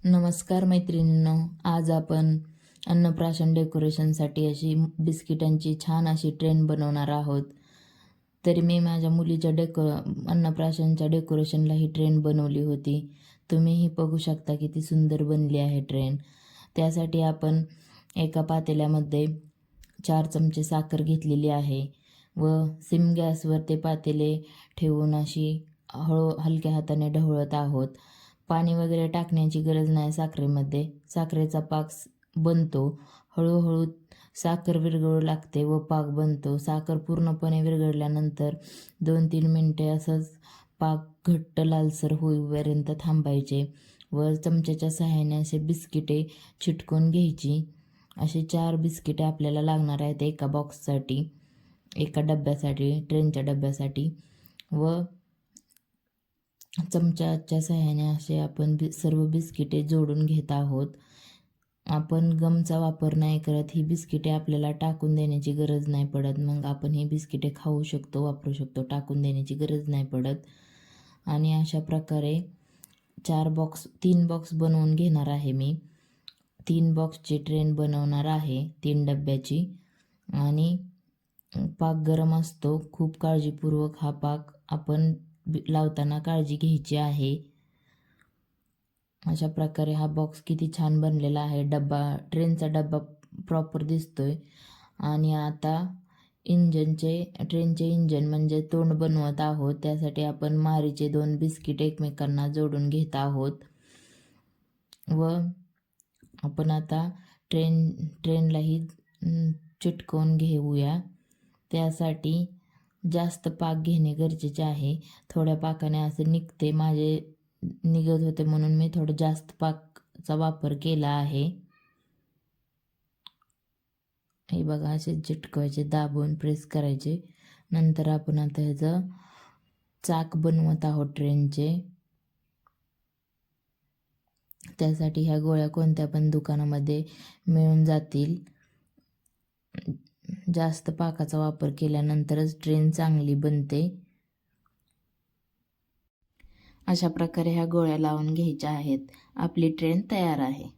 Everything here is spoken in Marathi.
नमस्कार मैत्रिणींनो, आज आपण अन्नप्राशन डेकोरेशनसाठी अशी बिस्किटांची छान अशी ट्रेन बनवणार आहोत. तरी मी माझ्या मुलीच्या अन्नप्राशनच्या डेकोरेशनला ही ट्रेन बनवली होती. तुम्हीही बघू शकता किती सुंदर बनली आहे ट्रेन. त्यासाठी आपण एका पातेल्यामध्ये 4 चमचे साखर घेतलेली आहे व सिम गॅसवर ते पातेले ठेवून अशी हलक्या हाताने ढवळत आहोत. पाणी वगैरे टाकण्याची गरज नाही साखरेमध्ये. साखरेचा पाक बनतो. हळूहळू साखर विरघळू लागते व पाक बनतो. साखर पूर्णपणे विरघळल्यानंतर 2-3 मिनटे असंच पाक घट्ट लालसर होईपर्यंत थांबायचे व चमच्याच्या सहाय्याने असे बिस्किटे चिटकून घ्यायची. असे 4 बिस्किटे आपल्याला लागणार आहेत एका बॉक्ससाठी, एका डब्यासाठी, ट्रेनच्या डब्यासाठी. व चमच्याच्या सहाय्याने असे आपण सर्व बिस्किटे जोडून घेत आहोत. आपण गमचा वापर नाही करत. ही बिस्किटे आपल्याला टाकून देण्याची गरज नाही पडत. मग आपण ही बिस्किटे खाऊ शकतो, वापरू शकतो. टाकून देण्याची गरज नाही पडत. आणि अशा प्रकारे 3 बॉक्स बनवून घेणार आहे मी. 3 बॉक्सची ट्रेन बनवणार आहे, 3 डब्याची. आणि पाक गरम असतो. खूप काळजीपूर्वक हा पाक आपण लावताना काळजी घ्यायची आहे. अशा प्रकारे हा बॉक्स किती छान बनलेला आहे. ट्रेनचा डब्बा प्रॉपर दिसतोय. आणि आता ट्रेनचे इंजन म्हणजे तोंड बनवत आहोत. त्यासाठी आपण मारीचे 2 बिस्किट एकमेकांना जोडून घेत आहोत. व आपण आता ट्रेनलाही चिटकवून घेऊया. त्यासाठी जास्त पाक घेणे गरजेचे आहे. थोड्या पाकाने असे निघत होते म्हणून मी थोडं जास्त पाकचा वापर केला आहे. हे बघा, असे चिटकवायचे, दाबून प्रेस करायचे. नंतर आपण आता ह्याचं चाक बनवत आहोत ट्रेनचे. त्यासाठी ह्या गोळ्या कोणत्या पण दुकानामध्ये मिळून जातील. जास्त पाकाचा वापर केल्यानंतरच ट्रेन चांगली बनते. अशा प्रकारे ह्या गोळ्या लावून घ्यायच्या आहेत. आपली ट्रेन तयार आहे.